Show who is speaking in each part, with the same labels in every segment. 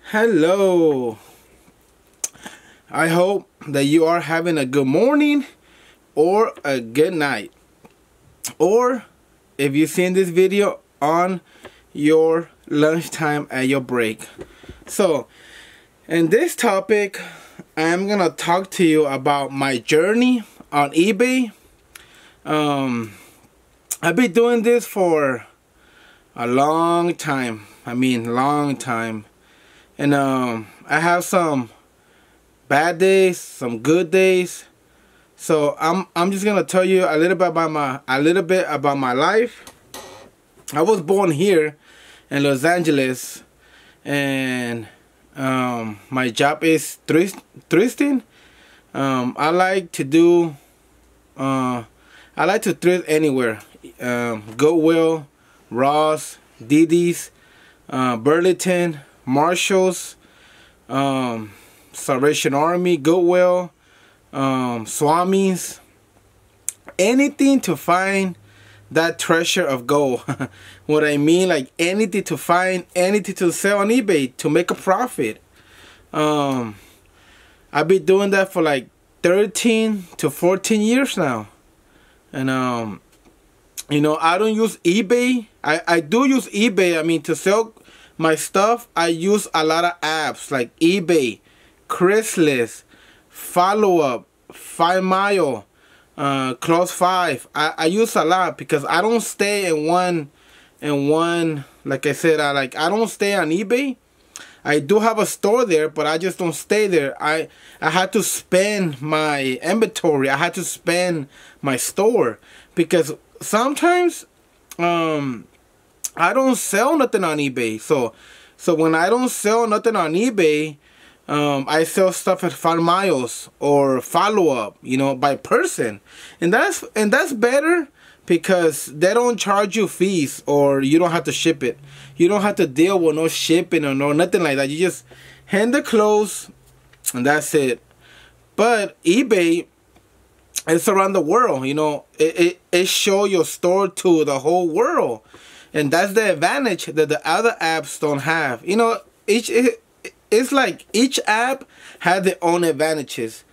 Speaker 1: Hello. I hope that you are having a good morning or a good night, or if you've seen this video on your lunchtime at your break. So in this topic, I'm gonna talk to you about my journey on eBay. I've been doing this for a long time. Long time. And I have some bad days, some good days. So I'm just gonna tell you a little bit about my life. I was born here in Los Angeles, and my job is thrifting. I like to thrift anywhere. Goodwill, Ross, Didi's, Burlington, Marshalls, Salvation Army, Goodwill, Swami's, anything to find that treasure of gold. What I mean, like anything to find, anything to sell on eBay to make a profit. I've been doing that for like 13 to 14 years now. And you know, I don't use eBay. I do use eBay, to sell my stuff. I use a lot of apps like eBay, Craigslist, Follow Up, 5 Mile, Close 5. I use a lot because I don't stay in one. Like I said, I don't stay on eBay. I do have a store there, but I just don't stay there. I had to spend my inventory. I had to spend my store because sometimes I don't sell nothing on eBay. So when I don't sell nothing on eBay, I sell stuff at 5 Miles or Follow Up, by person. And that's better because they don't charge you fees, or you don't have to ship it. You don't have to deal with no shipping or nothing like that. You just hand the clothes and that's it. But eBay, it's around the world, it shows your store to the whole world. And that's the advantage that the other apps don't have. It's like each app has their own advantages.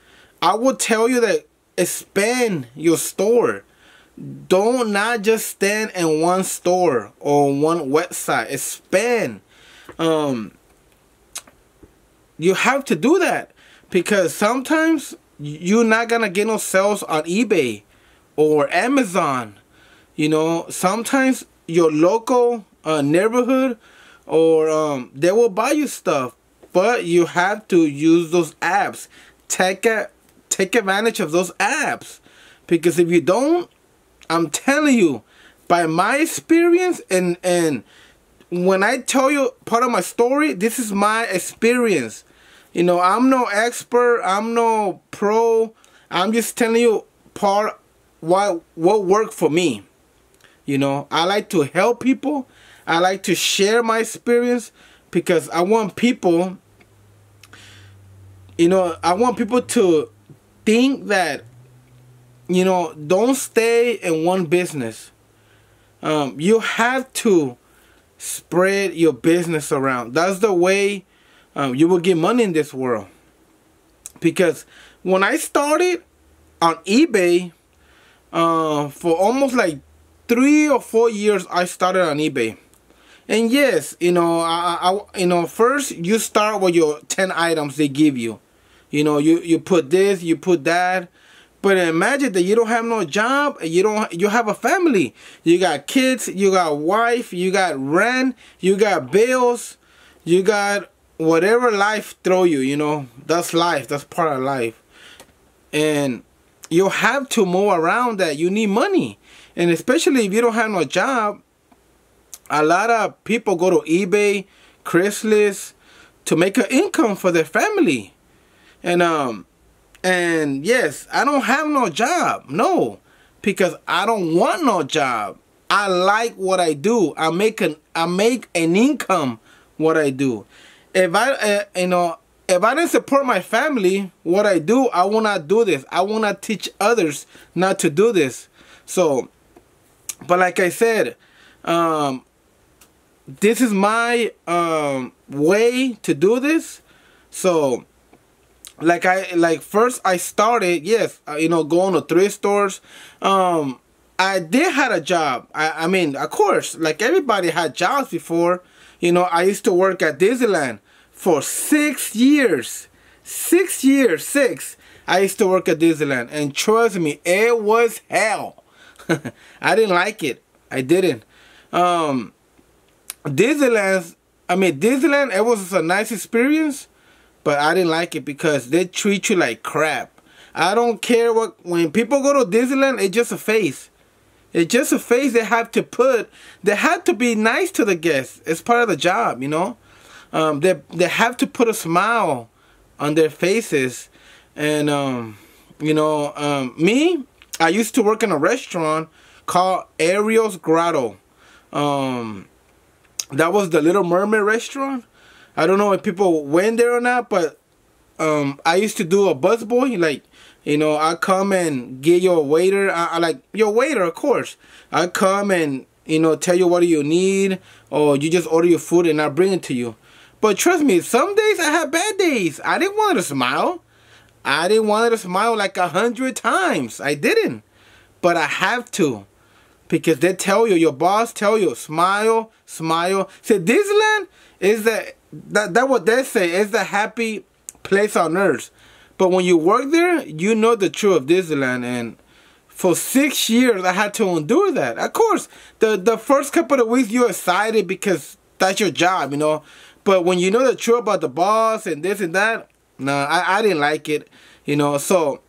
Speaker 1: I will tell you that expand your store. Don't not just stand in one store or one website. Expand. You have to do that because sometimes you're not gonna get no sales on eBay or Amazon. Sometimes your local neighborhood or they will buy you stuff, but you have to use those apps. Take advantage of those apps, because if you don't, I'm telling you, by my experience, and when I tell you part of my story, this is my experience. I'm no expert, I'm no pro. I'm just telling you part what worked for me. I like to help people. I like to share my experience because I want people, I want people to think that, don't stay in one business. You have to spread your business around. That's the way you will get money in this world. Because when I started on eBay, for almost like 3 or 4 years, I started on eBay. And yes, first you start with your 10 items they give you. You put this, you put that. But imagine that you don't have no job, and you have a family. You got kids, you got wife, you got rent, you got bills, you got whatever life throw you, that's life, that's part of life. And you have to move around that. You need money. And especially if you don't have no job, a lot of people go to eBay, Craigslist to make an income for their family. And yes, I don't have no job. No, because I don't want no job. I like what I do. I make an income what I do. If if I didn't support my family, what I do, I will not do this. I will not teach others not to do this. So, but like I said, this is my way to do this. So, first I started, yes, going to thrift stores. I did had a job. I mean, of course, like everybody had jobs before. I used to work at Disneyland for 6 years. 6 years, 6. I used to work at Disneyland, and trust me, it was hell. I didn't like it. I didn't. Disneyland, it was a nice experience, but I didn't like it because they treat you like crap. I don't care when people go to Disneyland, it's just a face. It's just a face they have to put. They have to be nice to the guests. It's part of the job, They have to put a smile on their faces. And, me, I used to work in a restaurant called Ariel's Grotto. That was the Little Mermaid restaurant. I don't know if people went there or not, but I used to do a busboy. I come and get your waiter. I like your waiter, of course. I come and, tell you what do you need, or you just order your food and I bring it to you. But trust me, some days I had bad days. I didn't want to smile. I didn't want to smile like 100 times. I didn't. But I have to. Because they tell you, your boss tell you, smile, smile. See, Disneyland is that what they say, is the happy place on earth. But when you work there, you know the truth of Disneyland. And for 6 years, I had to endure that. Of course, the first couple of weeks, you're excited because that's your job, But when you know the truth about the boss and this and that, no, I didn't like it, So,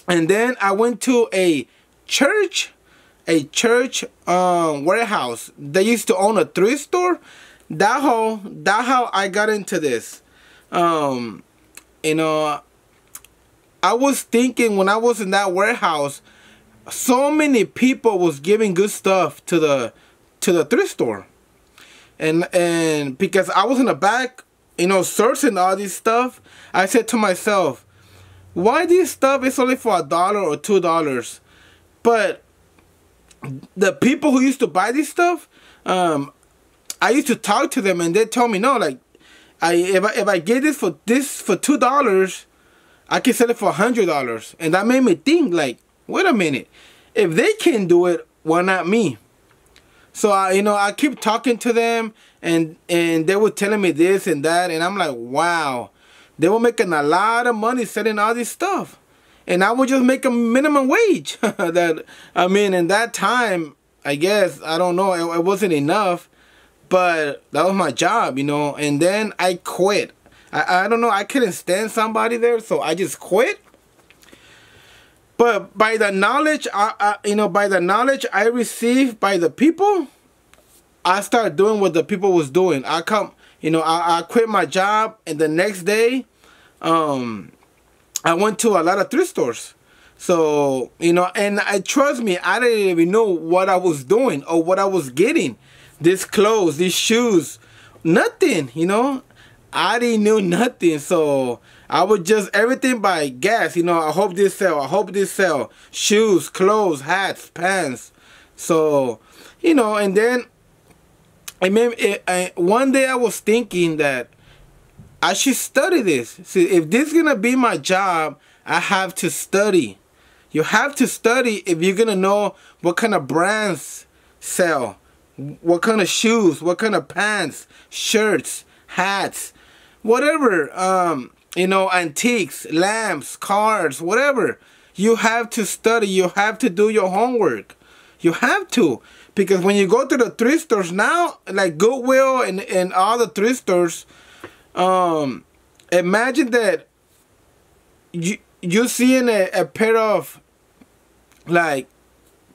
Speaker 1: and then I went to a church warehouse. They used to own a thrift store. That how I got into this. I was thinking when I was in that warehouse, so many people was giving good stuff to the thrift store. And because I was in the back, searching all this stuff, I said to myself, why this stuff is only for $1 or $2? But the people who used to buy this stuff, I used to talk to them and they told me, no, like, if I get this for $2, I can sell it for $100. And that made me think, like, wait a minute, if they can do it, why not me? So I keep talking to them, and they were telling me this and that, and I'm like, wow, they were making a lot of money selling all this stuff, and I would just make a minimum wage. In that time, I guess, I don't know, it wasn't enough, but that was my job, and then I quit. I don't know, I couldn't stand somebody there, so I just quit. But by the knowledge, I received by the people, I started doing what the people was doing. I quit my job, and the next day, I went to a lot of thrift stores. So, and trust me, I didn't even know what I was doing or what I was getting. These clothes, these shoes, nothing, I didn't know nothing. So I would just everything by guess. I hope this sell. I hope this sell. Shoes, clothes, hats, pants. So, and then one day I was thinking that I should study this. See, if this is gonna be my job, I have to study. You have to study if you're gonna know what kind of brands sell, what kind of shoes, what kind of pants, shirts, hats, whatever, antiques, lamps, cars, whatever. You have to study. You have to do your homework. You have to. Because when you go to the thrift stores now, like Goodwill and all the thrift stores, imagine that you're seeing a pair of, like,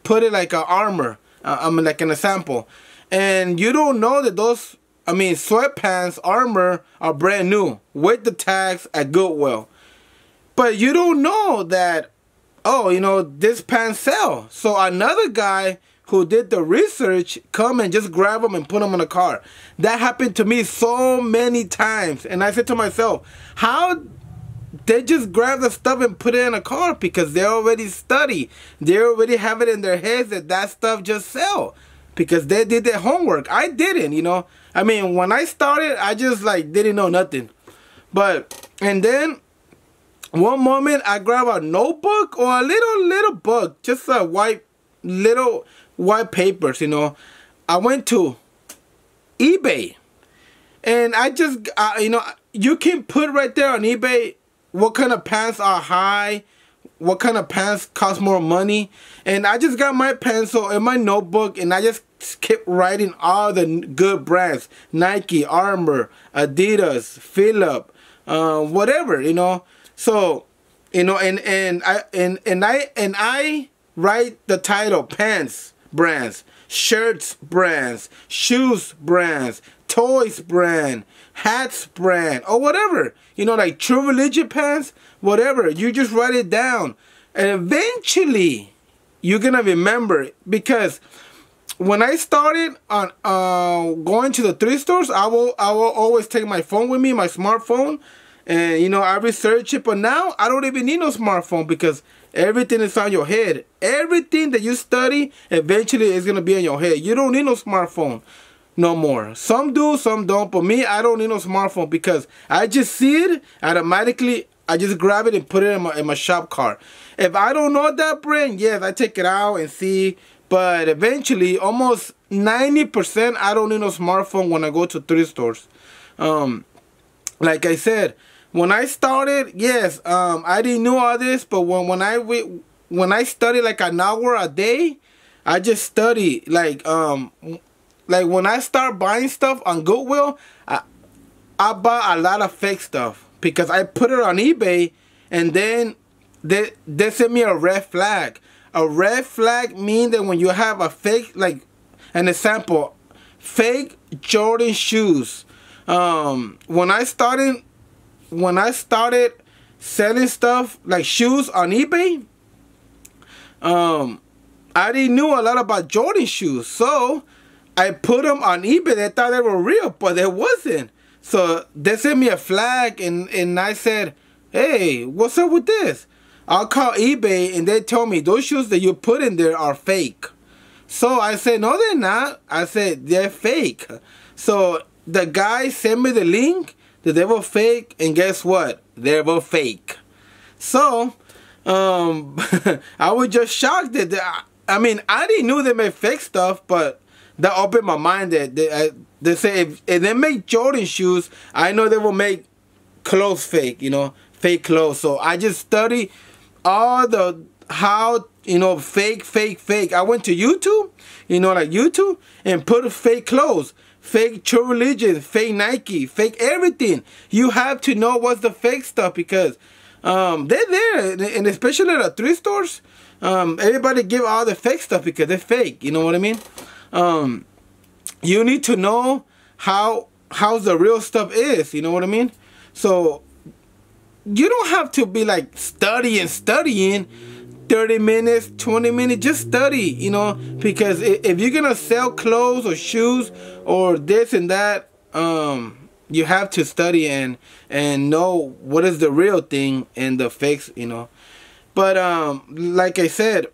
Speaker 1: put it like an armor, like an example. And you don't know that those, sweatpants, armor are brand new with the tags at Goodwill. But you don't know that, this pants sell. So another guy who did the research come and just grab them and put them in a car. That happened to me so many times. And I said to myself, how they just grab the stuff and put it in a car? Because they already study. They already have it in their heads that that stuff just sell. Because they did their homework. I didn't, you know. I mean, when I started, I just like didn't know nothing. But, and then one moment I grab a notebook or a little book, just a little white papers, you know. I went to eBay, and I just, you know, you can put right there on eBay what kind of pants are high, what kind of pants cost more money. And I just got my pencil and my notebook, and I just kept writing all the good brands: Nike, Armour, Adidas, Philip, whatever, you know. So, you know, and I write the title: pants brands, shirts brands, shoes brands, toys brand, hats brand, or whatever. You know, like True Religion pants, whatever. You just write it down, and eventually you're gonna remember. Because when I started on going to the thrift stores, I will always take my phone with me, my smartphone, and you know, I research it. But now I don't even need no smartphone, because everything is on your head. Everything that you study eventually is gonna be in your head. You don't need no smartphone no more. Some do, some don't. But me, I don't need no smartphone, because I just see it automatically. I just grab it and put it in my shop cart. If I don't know that brand, yes, I take it out and see. But eventually, almost 90%, I don't need no smartphone when I go to thrift stores. Like I said, when I started, yes, I didn't know all this. But when I study like an hour a day, I just study like when I start buying stuff on Goodwill, I buy a lot of fake stuff, because I put it on eBay, and then they send me a red flag. A red flag means that when you have a fake, like an example, fake Jordan shoes. When I started selling stuff like shoes on eBay, I didn't know a lot about Jordan shoes, so I put them on eBay. They thought they were real, but they wasn't. So they sent me a flag, and I said, hey, what's up with this? I'll call eBay, and they told me those shoes that you put in there are fake. So I said, no, they're not. I said, they're fake. So the guy sent me the link that they were fake, and guess what? They were fake. So I was just shocked that I mean, I didn't know they made fake stuff, but that opened my mind that they say if they make Jordan shoes, I know they will make clothes fake, you know, fake clothes. So I just study all the how, you know, fake. I went to YouTube, you know, like YouTube, and put fake clothes, fake True Religion, fake Nike, fake everything. You have to know what's the fake stuff, because they're there, and especially at the thrift stores. Everybody give all the fake stuff because they're fake. You know what I mean? You need to know how the real stuff is. You know what I mean? So you don't have to be like studying 30 minutes, 20 minutes. Just study, you know, because if you're gonna sell clothes or shoes or this and that, you have to study and know what is the real thing and the fakes, you know. But like I said,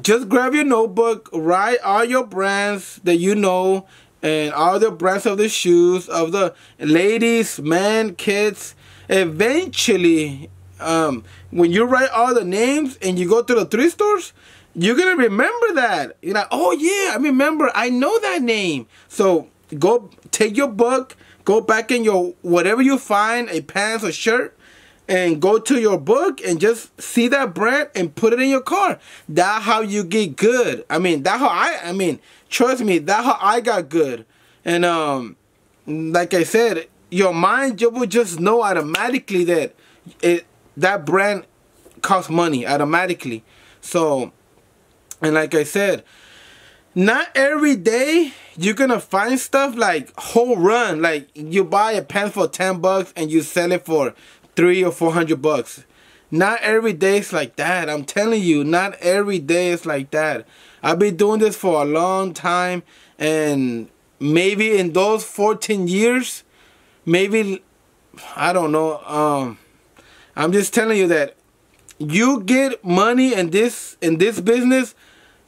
Speaker 1: just grab your notebook, write all your brands that you know, and all the brands of the shoes, of the ladies, men, kids. Eventually, when you write all the names and you go to the thrift stores, you're going to remember that. You're like, oh yeah, I remember, I know that name. So go take your book, go back in your, whatever you find, a pants or shirt, and go to your book and just see that brand and put it in your car. That's how you get good. I mean, that's how I mean, trust me, that's how I got good. And like I said, your mind, you will just know automatically that that brand costs money automatically. So, and like I said, not every day you're gonna find stuff like home run. Like you buy a pen for $10 and you sell it for $300 or $400. Not every day is like that. I'm telling you, not every day is like that. I've been doing this for a long time, and maybe in those 14 years, maybe, I don't know. I'm just telling you that you get money in this business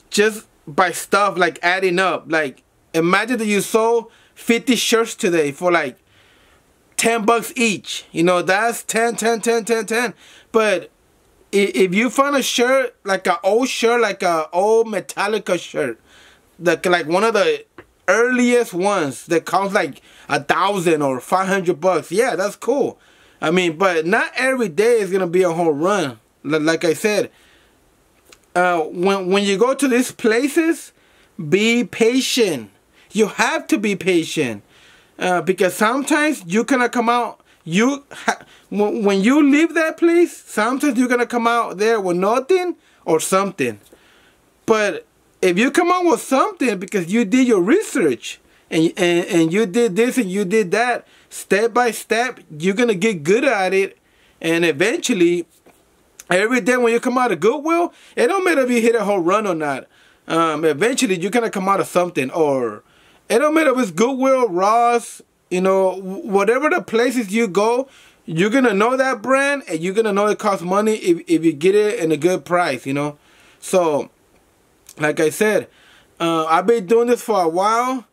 Speaker 1: just by stuff like adding up. Like, imagine that you sold 50 shirts today for like $10 each. You know, that's 10, 10, 10, 10, 10. But if you find a shirt, like an old shirt, like an old Metallica shirt, like one of the earliest ones that costs like $1,000 or $500, yeah, that's cool. I mean, but not every day is gonna be a home run. Like I said, when you go to these places, be patient. You have to be patient, because sometimes you cannot come out. When you leave that place, sometimes you're gonna come out there with nothing or something. But if you come out with something because you did your research and you did this and you did that, step by step, you're gonna get good at it, and eventually, every day when you come out of Goodwill, it don't matter if you hit a home run or not. Eventually, you're gonna come out of something, or it don't matter if it's Goodwill, Ross, you know, whatever the places you go, you're gonna know that brand, and you're gonna know it costs money if you get it in a good price, you know. So, like I said, I've been doing this for a while.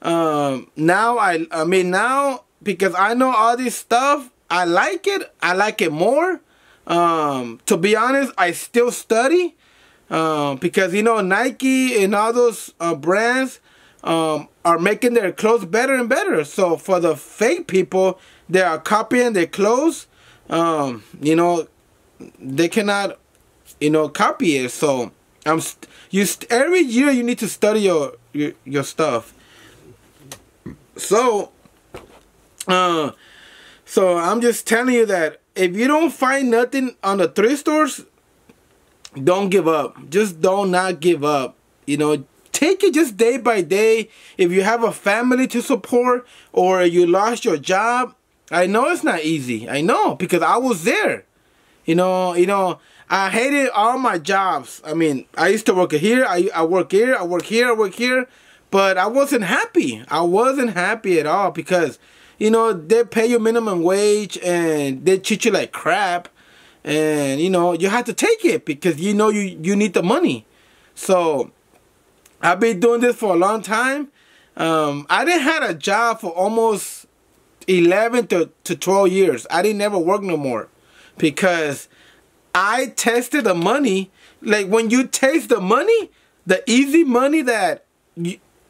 Speaker 1: Now I mean now, because I know all this stuff, I like it. I like it more. To be honest, I still study, because, you know, Nike and all those brands are making their clothes better and better. So for the fake people, they are copying their clothes. You know, they cannot, you know, copy it. So every year you need to study your stuff. So I'm just telling you that if you don't find nothing on the thrift stores, don't give up. Just don't not give up. You know, take it just day by day. If you have a family to support or you lost your job, I know it's not easy. I know, because I was there. You know, I hated all my jobs. I mean, I used to work here, I work here, I work here, I work here, but I wasn't happy. I wasn't happy at all, because, you know, they pay you minimum wage and they treat you like crap, and, you know, you have to take it because you know you need the money. So I've been doing this for a long time. I didn't have a job for almost 11 to 12 years. I didn't never work no more, because I tested the money. Like, when you taste the money, the easy money that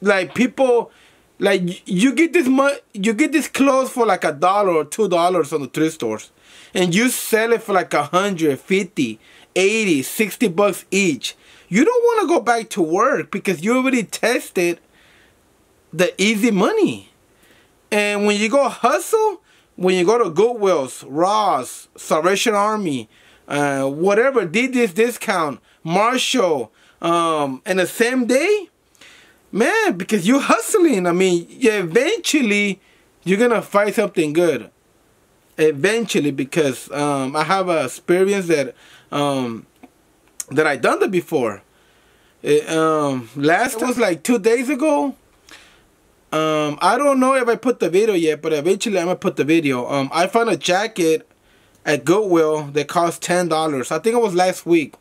Speaker 1: like people, like, you get this clothes for like $1 or $2 on the thrift stores, and you sell it for like 100, 50, 80, 60 bucks each. You don't want to go back to work because you already tested the easy money. And when you go hustle, when you go to Goodwill's, Ross, Salvation Army, whatever, did this discount, Marshall, in the same day, man, because you're hustling. I mean, eventually you're gonna find something good. Eventually, because I have a experience that I done that before. It was like 2 days ago. I don't know if I put the video yet, but eventually I'm gonna put the video. I found a jacket at Goodwill that cost $10. I think it was last week.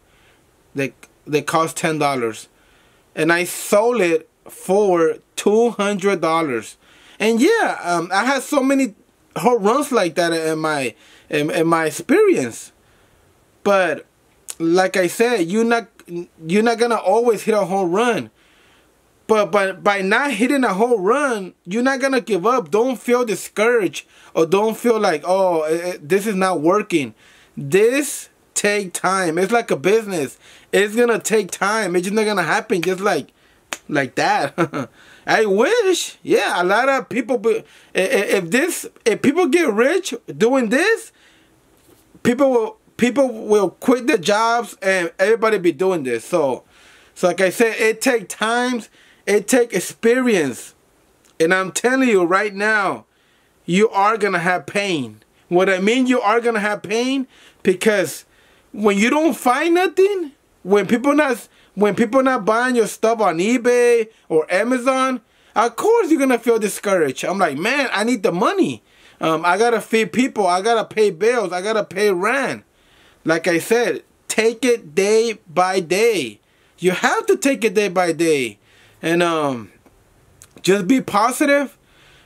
Speaker 1: They cost $10, and I sold it for $200. And yeah, I had so many home runs like that in my experience. But like I said, you're not gonna always hit a home run. But by not hitting a home run, you're not gonna give up. Don't feel discouraged, or don't feel like, oh, this is not working. This take time. It's like a business. It's gonna take time. It's just not gonna happen just like that. I wish, yeah, a lot of people. If people get rich doing this, people will quit their jobs and everybody be doing this. So like I said, it take times. It take experience. And I'm telling you right now, you are going to have pain. What I mean, you are going to have pain, because when you don't find nothing, when people not buying your stuff on eBay or Amazon, of course you're gonna feel discouraged. I'm like, man, I need the money. I gotta feed people. I gotta pay bills. I gotta pay rent. Like I said, take it day by day. You have to take it day by day, and just be positive.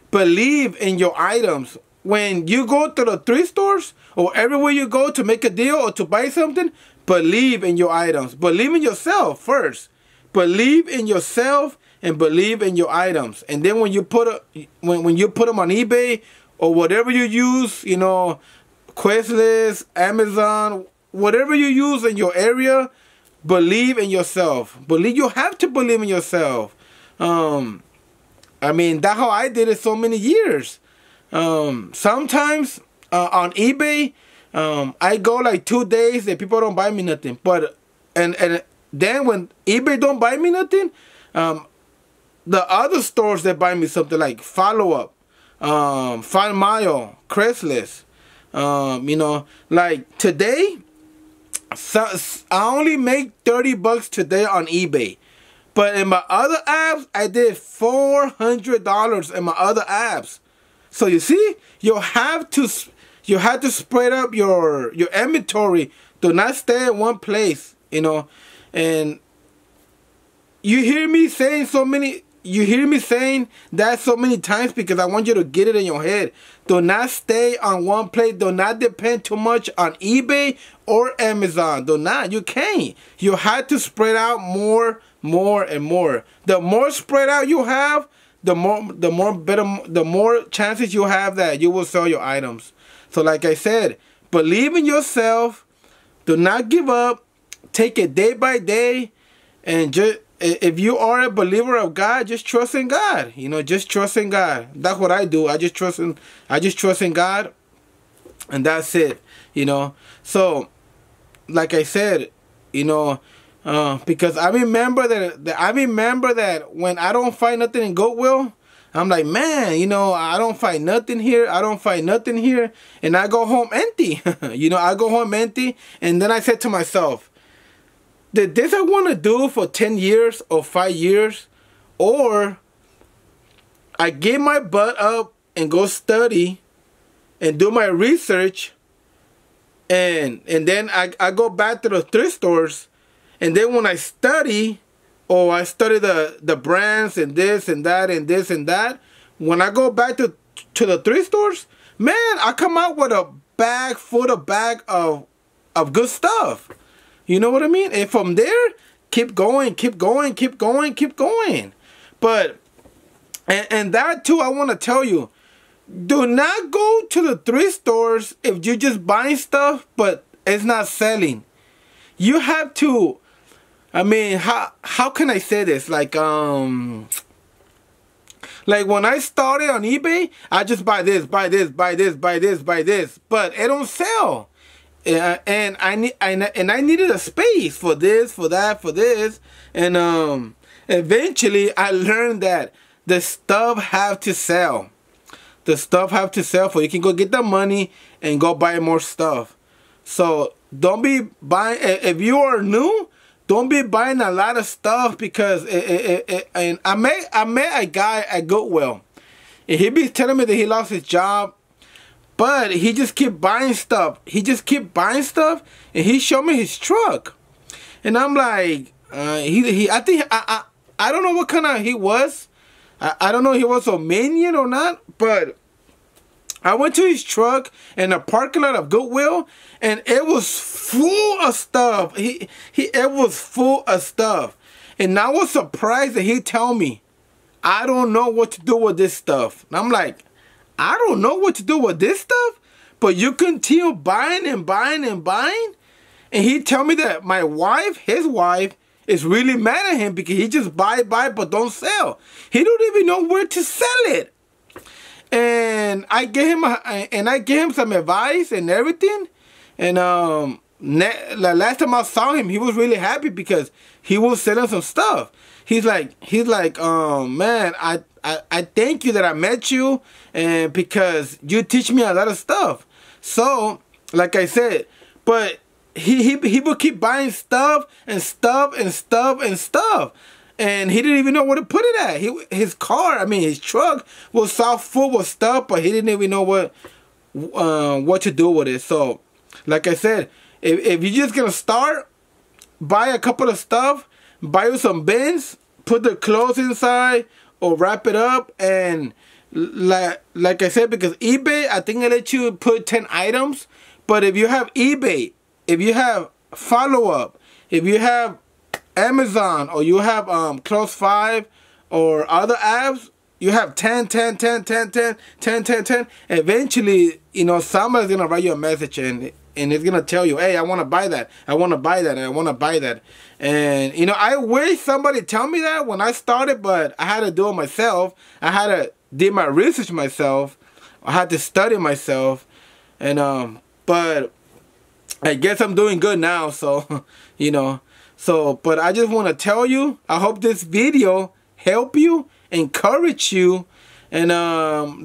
Speaker 1: Believe in your items. When you go to the thrift stores or everywhere you go to make a deal or to buy something, believe in your items. Believe in yourself first. Believe in yourself and believe in your items. And then when you put when you put them on eBay or whatever you use, you know, Craigslist, Amazon, whatever you use in your area, believe in yourself. You have to believe in yourself. I mean, that's how I did it so many years. Sometimes on eBay, I go like 2 days and people don't buy me nothing. But and then when eBay don't buy me nothing, the other stores that buy me something like Follow Up, 5 Mile, Craigslist, you know, like today, so I only make $30 today on eBay. But in my other apps, I did $400 in my other apps. So you see, you have to spread up your inventory. Do not stay in one place, you know. And you hear me saying that so many times because I want you to get it in your head. Do not stay on one place. Do not depend too much on eBay or Amazon. Do not. You can't. You have to spread out more and more. The more spread out you have, the more chances you have that you will sell your items. So like I said, believe in yourself. Do not give up. Take it day by day, and just if you are a believer of God, just trust in God. You know, just trust in God. That's what I do. I just trust in God, and that's it. You know. So, like I said, you know, because I remember that when I don't find nothing in Goodwill, I'm like, man, you know, I don't find nothing here. I don't find nothing here, and I go home empty. You know, I go home empty, and then I said to myself, did this I want to do for 10 years or 5 years, or I get my butt up and go study and do my research, and then I go back to the thrift stores, and then when I study, or I study the brands and this and that and this and that, when I go back to the thrift stores, man, I come out with a bag full of good stuff. You know what I mean? And from there, keep going. But, and that too, I want to tell you, do not go to the thrift stores if you're just buying stuff, but it's not selling. You have to, I mean, how can I say this? Like when I started on eBay, I just buy this, but it don't sell. And I needed a space for this, for that, for this, and eventually I learned that the stuff have to sell. The stuff have to sell for you can go get the money and go buy more stuff. So don't be buying. If you are new, don't be buying a lot of stuff because and I met a guy at Goodwill, and he be telling me that he lost his job. But he just keep buying stuff. And he showed me his truck, and I'm like, I think I don't know what kind of he was. I don't know if he was Romanian or not. But I went to his truck in the parking lot of Goodwill, and it was full of stuff. It was full of stuff, and I was surprised that he told me, I don't know what to do with this stuff. And I'm like, I don't know what to do with this stuff, but you continue buying and buying and buying. And he tell me that his wife, is really mad at him because he just buy, but don't sell. He don't even know where to sell it. And I gave him some advice and everything. And the last time I saw him, he was really happy because he was selling some stuff. He's like, man, I thank you that I met you, and because you teach me a lot of stuff. So, like I said, but he would keep buying stuff and stuff and stuff and stuff. And he didn't even know where to put it at. His car, I mean, his truck was so full with stuff, but he didn't even know what to do with it. So, like I said, if you're just gonna start, buy a couple of stuff, buy you some bins, put the clothes inside, or wrap it up, and like I said, because eBay, I think they let you put 10 items. But if you have eBay, if you have Follow Up, if you have Amazon, or you have Close 5 or other apps, you have 10, 10, 10, 10, 10, 10, 10, 10. Eventually, you know, somebody's gonna write you a message and it's gonna tell you, hey, I want to buy that, I want to buy that, and I want to buy that. And you know, I wish somebody tell me that when I started, but I had to do it myself. I had to do my research myself. I had to study myself, and but I guess I'm doing good now. So you know. So, but I just want to tell you, I hope this video help you, encourage you, and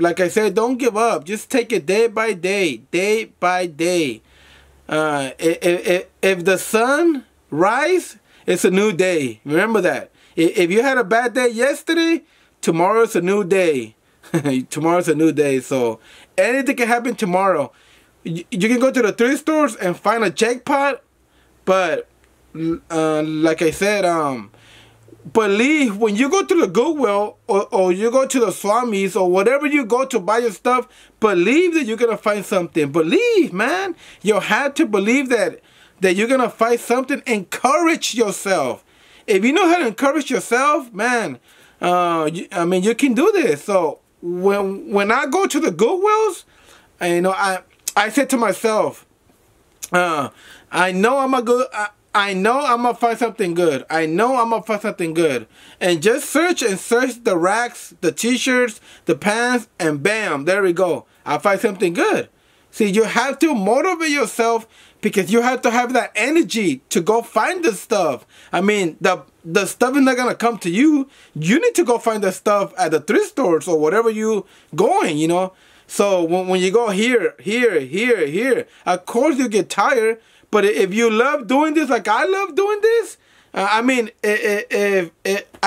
Speaker 1: like I said, don't give up. Just take it day by day, day by day. If the sun rise, it's a new day. Remember that. If you had a bad day yesterday, tomorrow's a new day. Tomorrow's a new day. So anything can happen tomorrow. You can go to the thrift stores and find a jackpot, but like I said, believe when you go to the Goodwill or you go to the Swamis or whatever you go to buy your stuff, believe that you're gonna find something. Believe, man. You have to believe that you're gonna find something. Encourage yourself. If you know how to encourage yourself, man, I mean, you can do this. So when I go to the Goodwills, you know, I said to myself, I know I'm gonna find something good. I know I'm gonna find something good. And just search the racks, the t-shirts, the pants, and bam, there we go. I'll find something good. See, you have to motivate yourself because you have to have that energy to go find the stuff. I mean, the stuff is not gonna come to you. You need to go find the stuff at the thrift stores or whatever you going, you know. So when you go here, of course you get tired. But if you love doing this like I love doing this, I mean, I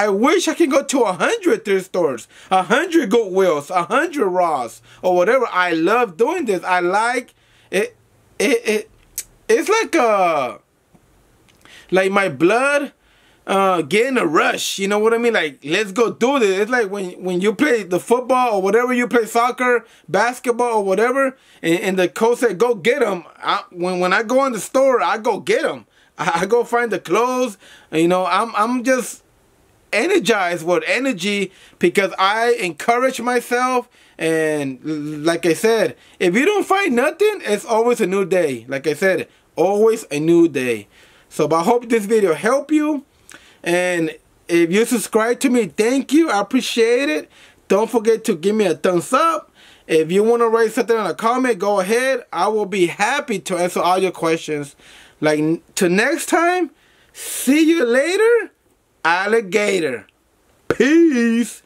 Speaker 1: wish I can go to 100 thrift stores, 100 Goodwills, 100 Ross, or whatever. I love doing this. I like it. It's like my blood getting a rush. You know what I mean? Like, let's go do this. It's like when you play the football or whatever, you play soccer, basketball or whatever, and the coach said, go get them. When I go in the store, I go get them. I go find the clothes. You know, I'm just energized with energy because I encourage myself. And like I said, if you don't find nothing, it's always a new day. Like I said, always a new day. So I hope this video helped you. And if you subscribe to me, thank you. I appreciate it. Don't forget to give me a thumbs up. If you want to write something in a comment, go ahead. I will be happy to answer all your questions. Like, till next time, see you later, alligator. Peace.